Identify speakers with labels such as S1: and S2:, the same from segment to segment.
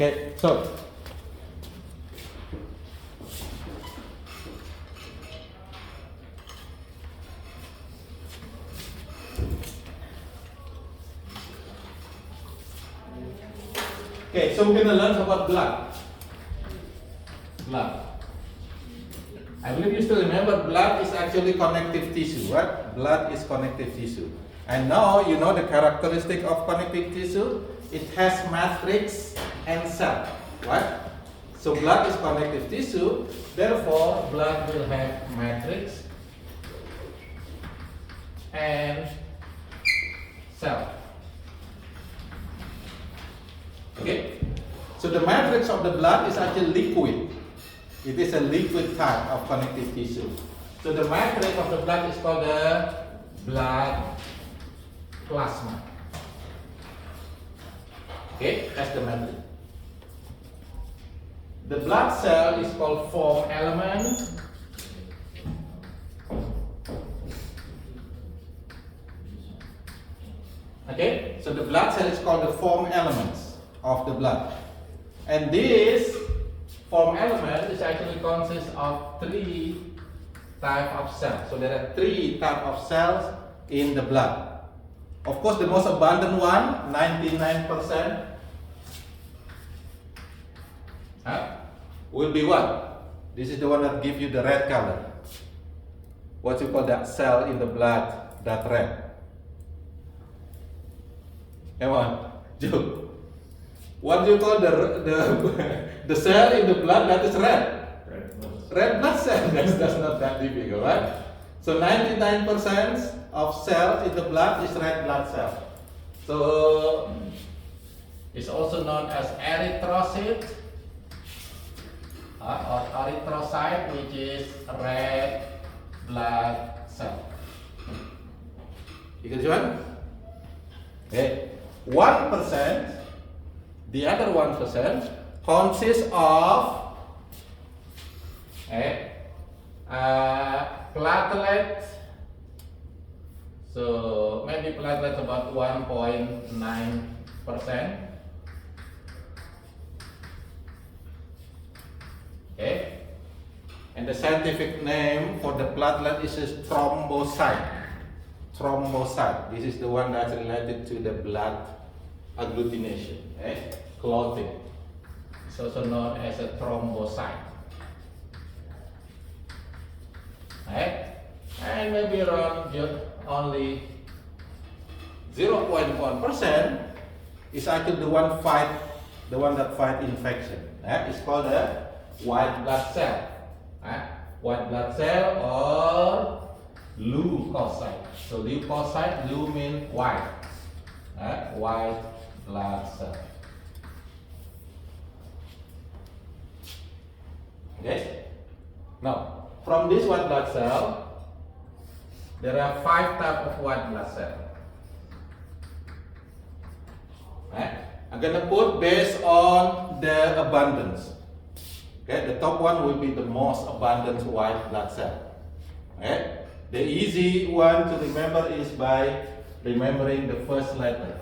S1: Okay, so we're gonna learn about blood. Blood. I believe you still remember blood is actually connective tissue, right? Blood is connective tissue. And now you know the characteristic of connective tissue. It has matrix and cell, right? So blood is connective tissue, therefore blood will have matrix and cell. Okay? So the matrix of the blood is actually liquid. It is a liquid type of connective tissue. So the matrix of the blood is called the blood plasma. Okay, that's the matrix. The blood cell is called form element. Okay, so the blood cell is called the form elements of the blood. And this form element is actually consists of 3 types of cells. So there are 3 types of cells in the blood. Of course, the most abundant one, 99%, will be what? This is the one that gives you the red color. What you call that cell in the blood, that red? Come on, Joe. What do you call the cell in the blood that is red? Red blood cell. That's not that difficult, right? So 99% of cells in the blood is red blood cell. So it's also known as erythrocyte or erythrocyte, which is red blood cell. You get one? Okay. 1%. The other 1% consists of platelet. So maybe platelet about 1.9%. Okay. And the scientific name for the platelet is thrombocyte. Thrombocyte. This is the one that's related to the blood agglutination, clotting. It's also known as a thrombocyte. And maybe around only 0.1% is actually the one that fight infection. It's called a white blood cell. White blood cell or leukocyte. So leukocyte, leu means white. White blood cell. Okay? Now, from this white blood cell, there are 5 types of white blood cell. I'm gonna put based on the abundance. Okay, the top one will be the most abundant white blood cell. Okay? The easy one to remember is by remembering the first letter.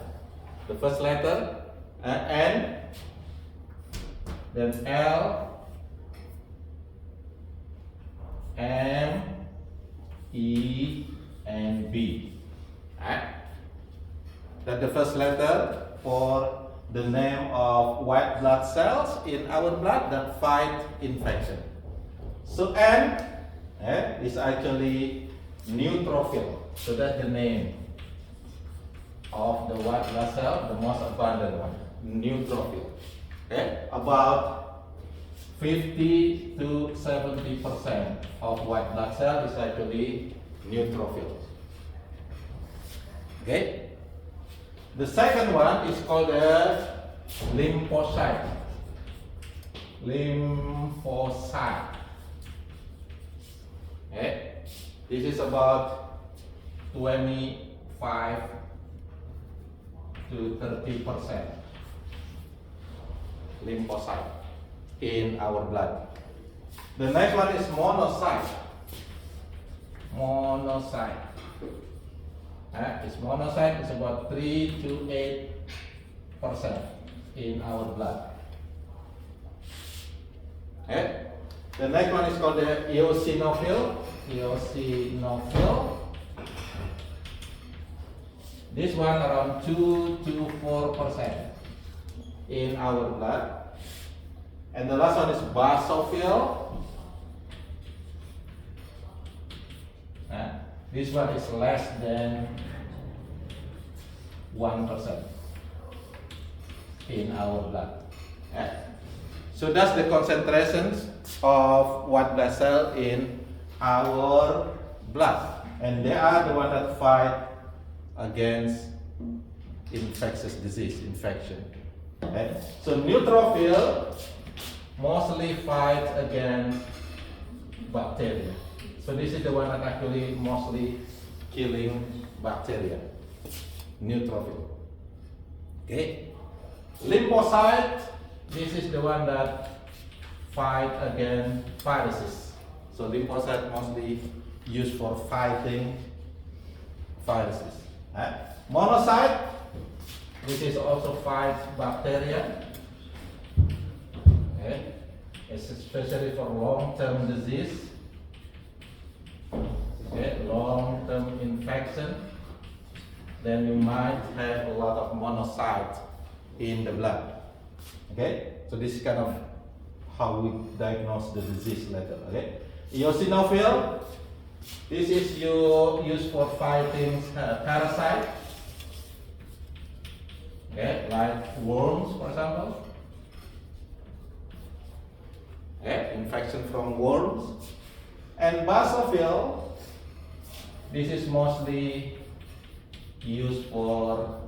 S1: The first letter, N, then L, M, E, and B. That's the first letter for the name of white blood cells in our blood that fight infection. So N is actually neutrophil. So that's the name of the white blood cell, the most abundant one, neutrophil. Okay, about 50 to 70% of white blood cell is actually neutrophil. Okay. The second one is called a lymphocyte. Lymphocyte. Okay. This is about 25 to 30% lymphocyte in our blood. The next one is monocyte. Monocyte. This monocyte is about 3 to 8% in our blood. Okay. The next one is called the eosinophil. Eosinophil. This one around 2 to 4% in our blood. And the last one is basophil. This one is less than 1% in our blood. So that's the concentrations of white blood cell in our blood, and they are the one that fight against infectious disease, infection. So neutrophil mostly fights against bacteria. So this is the one that actually mostly killing bacteria. Neutrophil. Okay. Lymphocyte. This is the one that fight against viruses. So lymphocyte mostly used for fighting viruses. Monocyte. This is also fight bacteria. Okay. It's especially for long-term disease. Okay, long-term infection. Then you might have a lot of monocytes in the blood. Okay, so this is kind of how we diagnose the disease later. Okay, eosinophil. This is used for fighting parasites. Okay, like worms, for example. Okay, infection from worms. And basophil. This is mostly used for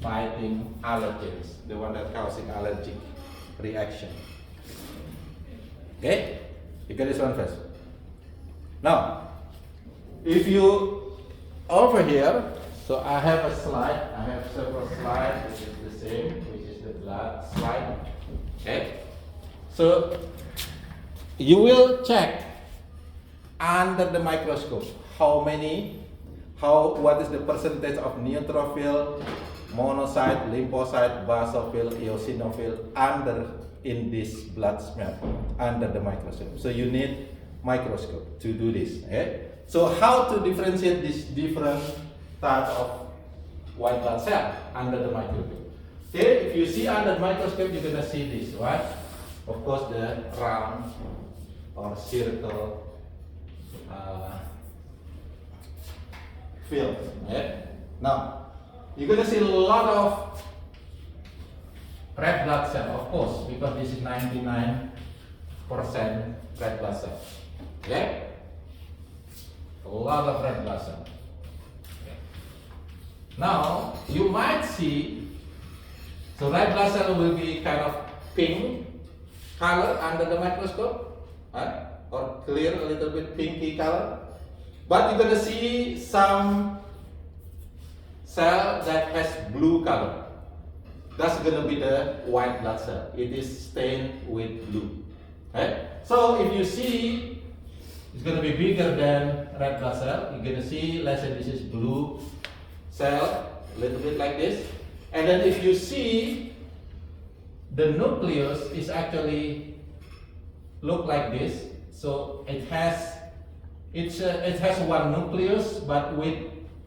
S1: fighting allergens, the one that causing allergic reaction. Okay, you get this one first. Now, if you over here, so I have a slide. I have several slides which is the same, which is the blood slide. Okay, so you will check under the microscope what is the percentage of neutrophil, monocyte, lymphocyte, basophil, eosinophil in this blood smear under the microscope. So you need microscope to do this. Okay? So how to differentiate these different types of white blood cell under the microscope? Okay, if you see under the microscope, you're gonna see this, right? Of course, the round or circle field. Okay? Now, you're gonna see a lot of red blood cell, of course, because this is 99% red blood cell. Okay? A lot of red blood cell. Okay. Now, you might see, so red blood cell will be kind of pink color under the microscope, or clear, a little bit pinky color. But you're gonna see some cell that has blue color. That's gonna be the white blood cell. It is stained with blue. Okay? So if you see, it's gonna be bigger than red blood cell. You're gonna see, let's say this is blue cell, a little bit like this. And then if you see, the nucleus is actually look like this. So it has one nucleus, but with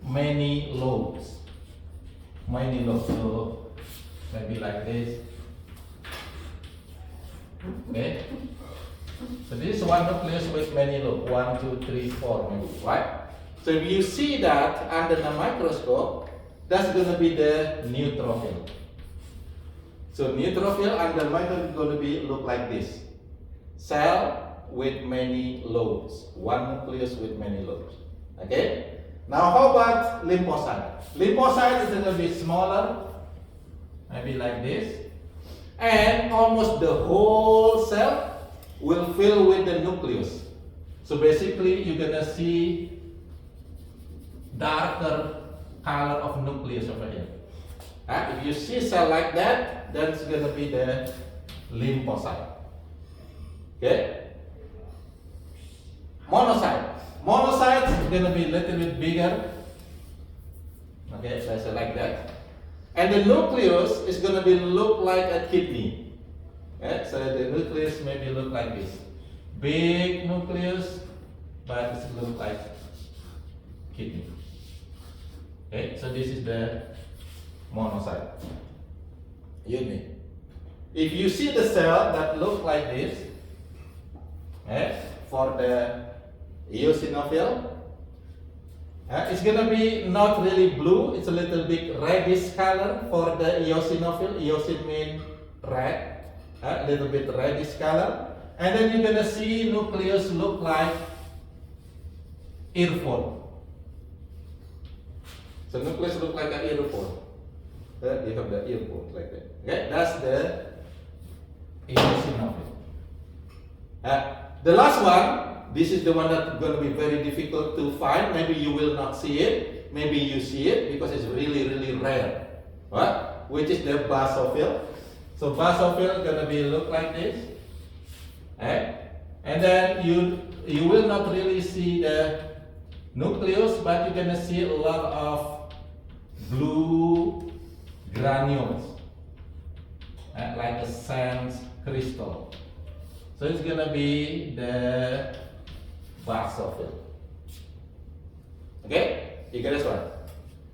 S1: many lobes. Many lobes. So maybe like this. Okay. So this is one nucleus with many lobes. 1, 2, 3, 4, maybe. Right? So if you see that under the microscope, that's going to be the neutrophil. So neutrophil under the microscope is going to look like this. Cell with many lobes. One nucleus with many lobes. Okay? Now how about lymphocyte? Lymphocyte is going to be smaller, maybe like this. And almost the whole cell will fill with the nucleus. So basically you're going to see darker color of nucleus over here. If you see cell like that, that's going to be the lymphocyte. Okay? Monocyte. Monocyte is going to be a little bit bigger. Okay, so like that. And the nucleus is going to look like a kidney. Okay? So the nucleus maybe look like this. Big nucleus, but it looks like kidney. Okay, so this is the monocyte. Unit. If you see the cell that look like this, for the eosinophil, it's gonna be not really blue. It's a little bit reddish color for the eosinophil. Eosin means red, a little bit reddish color. And then you're gonna see nucleus look like earphone. So nucleus look like an earphone. You have the earphone like that. Okay, that's the eosinophil. The last one, this is the one that's going to be very difficult to find. Maybe you will not see it. Maybe you see it because it's really, really rare. What? Which is the basophil. So basophil is going to be look like this. And then you will not really see the nucleus, but you're going to see a lot of blue granules, like a sand crystal. So it's going to be the basophil. Okay? You get this one?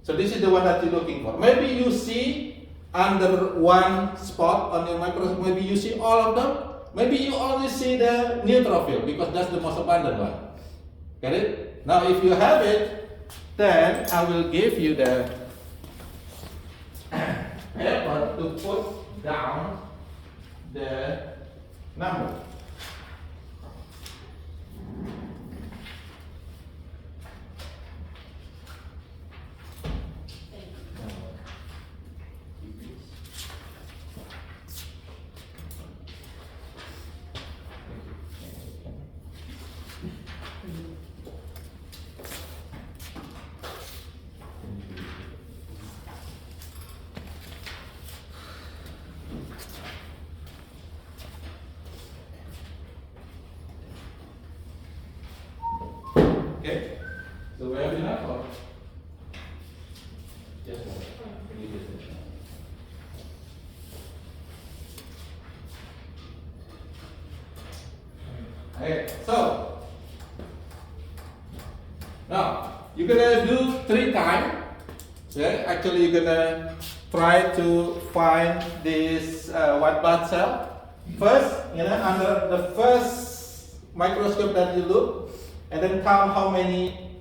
S1: So this is the one that you're looking for. Maybe you see under one spot on your microscope, maybe you see all of them. Maybe you only see the neutrophil because that's the most abundant one. Get it? Now if you have it, then I will give you the paper to put down the number. Okay, so we have enough or just one? Okay, so now you're gonna do 3 times. Okay, actually you're gonna try to find this white blood cell. First, under the first microscope that you look, and then count how many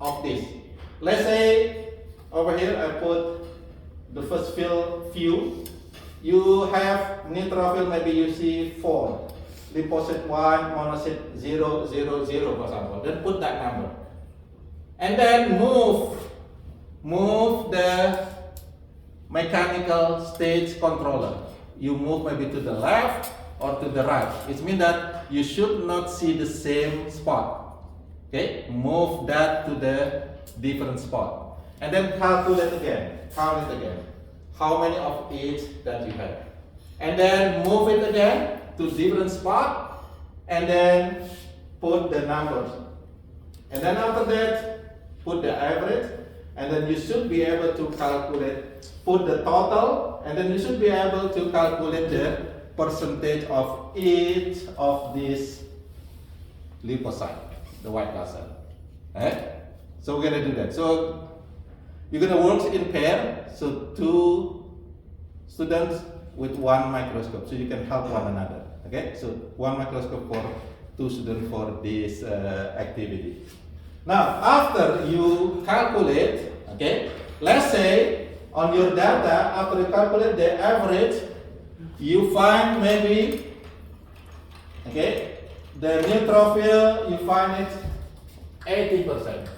S1: of this. Let's say over here I put the first few. You have neutrophil, maybe you see 4. Lymphocyte 1, monocyte 0, 0, 0 for example. Then put that number. And then move the mechanical stage controller. You move maybe to the left or to the right. It means that you should not see the same spot. Okay, move that to the different spot. And then calculate again. Count it again. How many of each that you have. And then move it again to different spot. And then put the numbers. And then after that, put the average. And then you should be able to calculate, put the total. And then you should be able to calculate the percentage of each of these lymphocytes. The white blood cell. So we're gonna do that. So you're gonna work in pair. So 2 students with 1 microscope, so you can help one another. Okay. So 1 microscope for 2 students for this activity. Now after you calculate, okay, let's say on your data after you calculate the average, you find maybe, okay, the neutrophil, you find it 80%.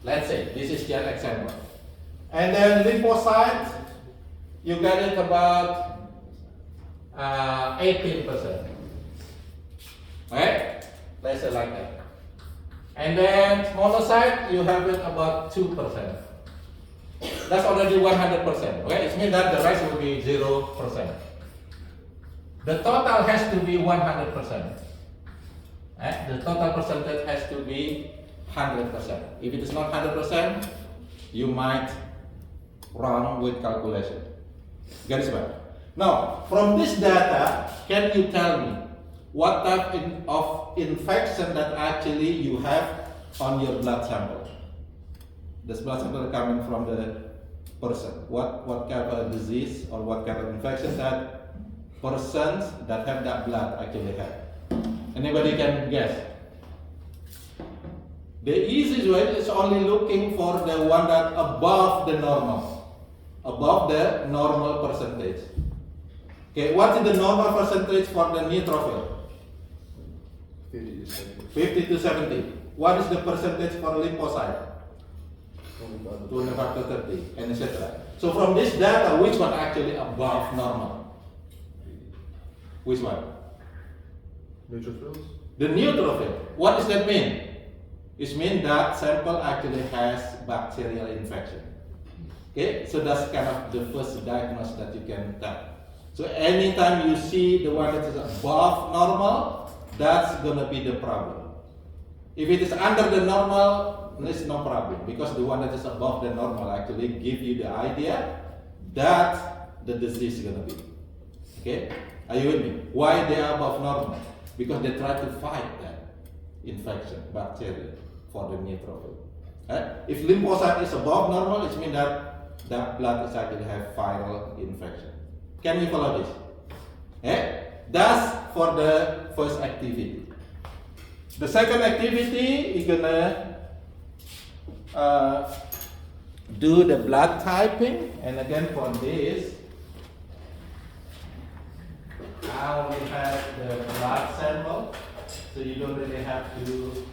S1: Let's say, this is just example. And then lymphocyte, you get it about 18%. Right? Let's say like that. And then monocyte, you have it about 2%. That's already 100%. Okay? It means that the rest will be 0%. The total has to be 100%. The total percentage has to be 100%. If it is not 100%, you might wrong with calculation. Get this back. Now, from this data, can you tell me what type of infection that actually you have on your blood sample? This blood sample coming from the person. What kind of disease or what kind of infection that persons that have that blood actually have? Anybody can guess? The easiest way is only looking for the one that above the normal percentage. Okay, what is the normal percentage for the neutrophil?
S2: 50 to 70.
S1: 50 to 70. What is the percentage for lymphocyte? 25 to 30, and etc. So from this data, which one actually above normal? Which one?
S2: Neutrophils?
S1: The neutrophil. What does that mean? It means that sample actually has bacterial infection. Okay, so that's kind of the first diagnosis that you can tell. So anytime you see the one that is above normal, that's gonna be the problem. If it is under the normal, it's no problem, because the one that is above the normal actually give you the idea that the disease is gonna be. Okay, are you with me? Why they are above normal? Because they try to fight that infection, bacteria, for the neutrophil. If lymphocyte is above normal, it means that blood is actually have viral infection. Can you follow this? That's for the first activity. The second activity, you're gonna do the blood typing, and again for this, I only have the blood sample, so you don't really have to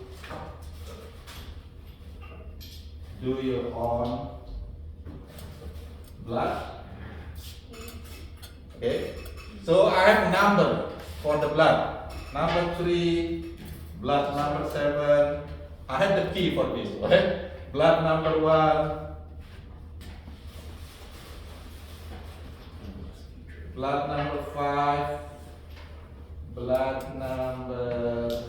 S1: do your own blood. Okay, so I have number for the blood. Number 3, blood number 7. I have the key for this. Okay, blood number 1, blood number 5, blood number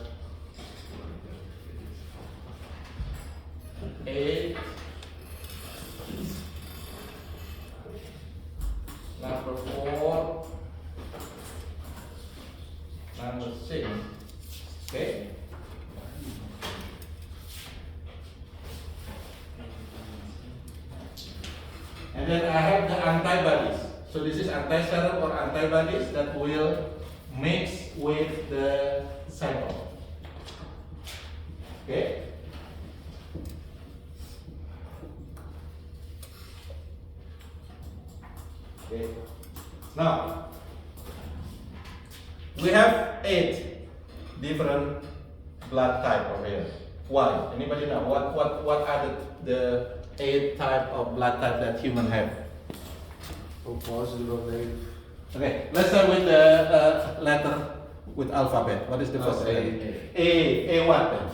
S1: 8, number 4, number 6. Okay. And then I have the antibodies. So this is anti-serum or antibodies that will mix with the sample. Okay. Okay. Now we have 8 different blood type over here. Why? Anybody know what are the 8 type of blood type that human have?
S2: O positive or negative?
S1: Okay, let's start with the letter with alphabet. What is the first letter? A what then?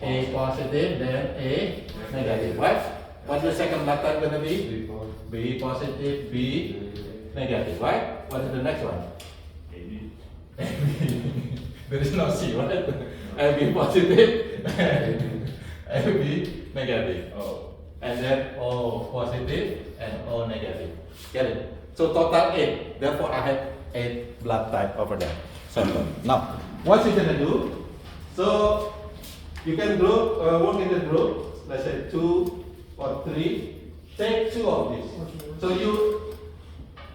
S1: A positive, then A negative. What? What's the second blood type gonna be? B positive, B negative. Right? What is the next one? AB. There is no C. What? AB positive, AB negative. Oh. And then O positive and O negative. Get it? So total 8. Therefore, I have 8 blood type over there. Sample. Now, what you gonna do? So you can group, work in the group. Let's say 2 or 3. Take 2 of these. So you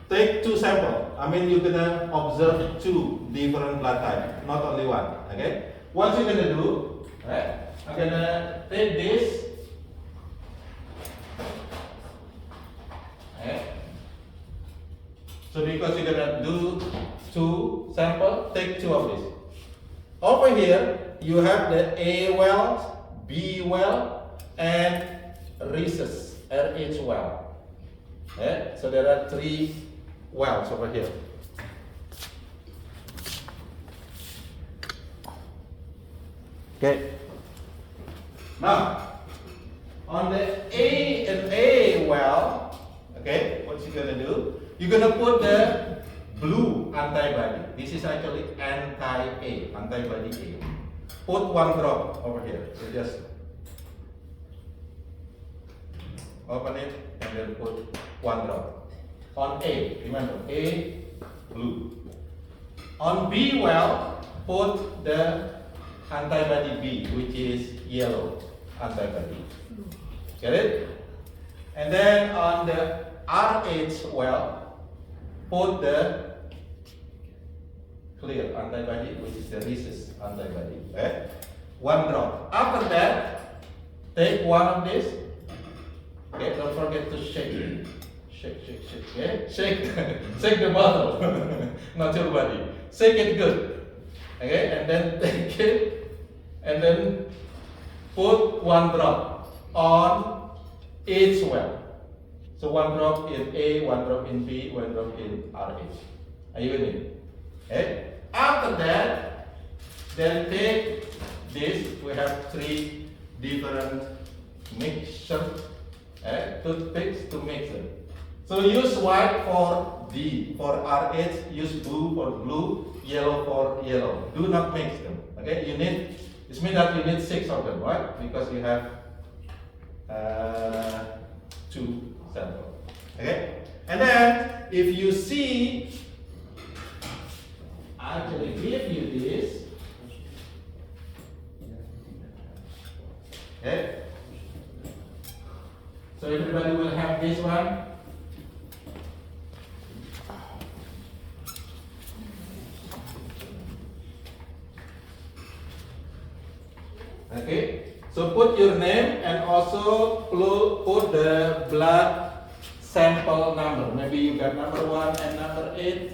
S1: take 2 samples. I mean, you're gonna observe 2 different blood types, not only one. Okay. What you're gonna do? Right? I'm gonna take this. Okay. So because you're gonna do 2 samples, take 2 of these. Over here, you have the A well, B well, and rhesus, RH well. Okay. So there are 3 wells over here. Okay. Now, on the A and A well, okay, what you're gonna do? You're gonna put the blue antibody. This is actually anti-A, antibody A. Put 1 drop over here. So just open it and then put 1 drop. On A, remember, A, blue. On B well, put the antibody B, which is yellow antibody. Get it? And then on the RH well, put the clear antibody, which is the rhesus antibody. Okay? One drop. After that, take one of this. Okay, don't forget to shake it. Shake, shake, shake. Okay? Shake, shake the bottle, not your body. Shake it good. Okay, and then take it, and then put one drop on each well. So one drop in A, one drop in B, one drop in RH. Are you with me? Okay. After that, then take this. We have three different mixture toothpicks to mix it. So use white for D, for RH, use blue for blue, yellow for yellow. Do not mix them. Okay, you need, it means that you need 6 of them, right? Because you have 2 samples. Okay? And then if you see, I actually give you this. Okay? So everybody will have this one. Okay, so put your name and also put the blood sample number. Maybe you got number 1 and number 8.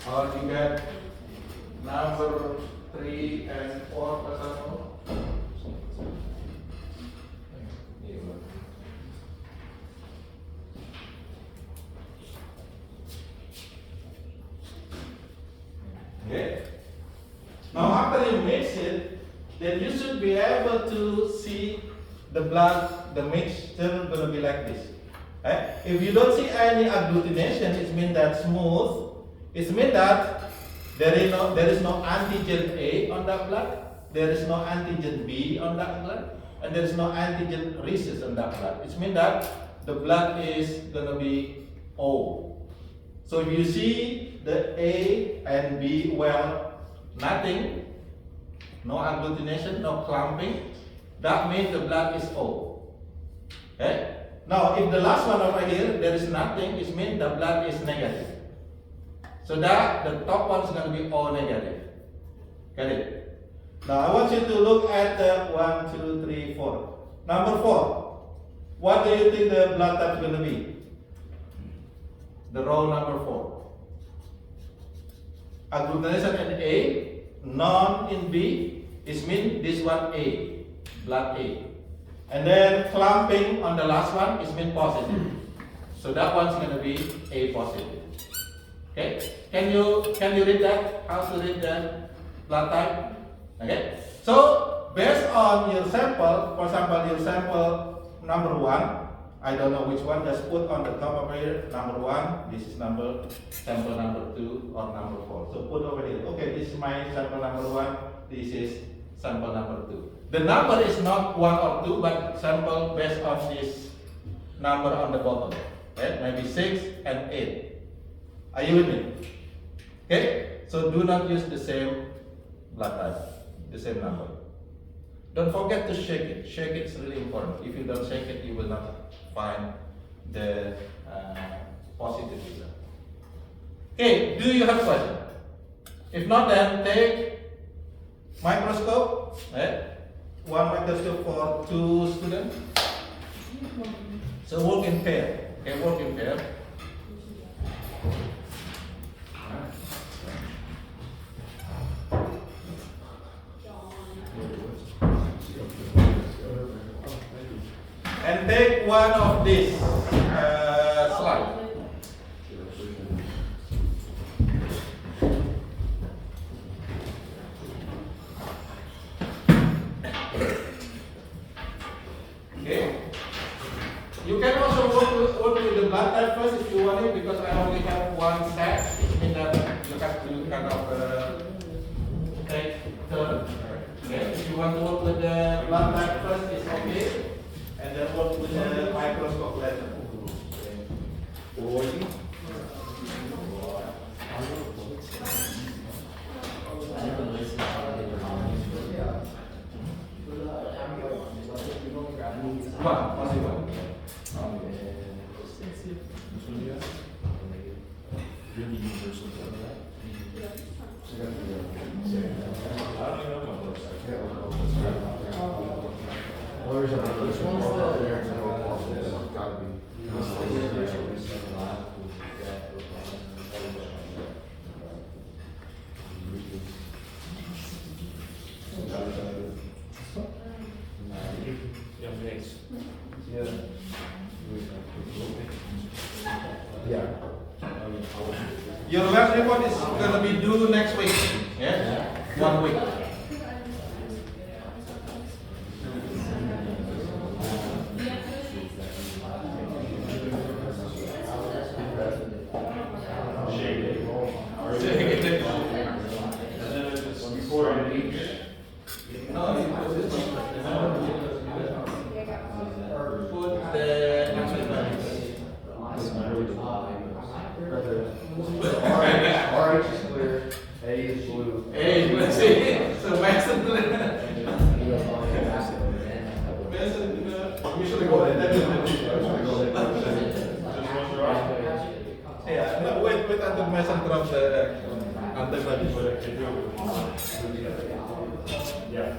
S1: Or you got number 3 and 4 or something. Okay. Now after you mix it, then you should be able to see the blood, the mixture gonna be like this. Okay? If you don't see any agglutination, it means that smooth. It means that there is no antigen A on that blood, there is no antigen B on that blood, and there is no antigen rhesus on that blood. It means that the blood is gonna be O. So if you see the A and B, well, nothing, no agglutination, no clumping, that means the blood is O. Okay? Now, if the last one over here, there is nothing, it means the blood is negative. So that the top one is going to be O negative. Get it? Now, I want you to look at the 1, 2, 3, 4. Number 4. What do you think the blood type is going to be? The row number 4. Agglutination in A, none in B, it means this one A, blood A. And then clumping on the last one is mean positive. So that one's going to be A positive. Okay? Can you read that? How to read the blood type? Okay? So based on your sample, for example, your sample number 1, I don't know which one, just put on the top over here, number 1, this is sample number 2 or number 4. So put over here, okay, this is my sample number 1, this is sample number 2. The number is not 1 or 2, but sample based on this number on the bottom. Okay? Maybe 6 and 8. Are you with me? Okay? So do not use the same blood type, the same number. Don't forget to shake it. Shake it is really important. If you don't shake it, you will not find the positive result. Okay, do you have a question? If not, then take microscope. Right? One microscope for 2 students. So work in pair. Okay, work in pair. And take one of these slide. Okay. You can also work with the blood type first if you want it, because I only have one set. It means that you have to kind of take turn. Okay. If you want to work with the blood type first is okay, and then work with the microscope later. One, only one.
S3: Really universal.
S2: Which one's the? Gotta be. Yeah.
S1: Your lab report is gonna be due next week. Yeah? 1 week. Put the
S2: RH is clear, A is blue.
S1: Hey, let's see. So Mason, usually go like that. Yeah, no, wait until Mason drop the antibody.
S3: Yeah.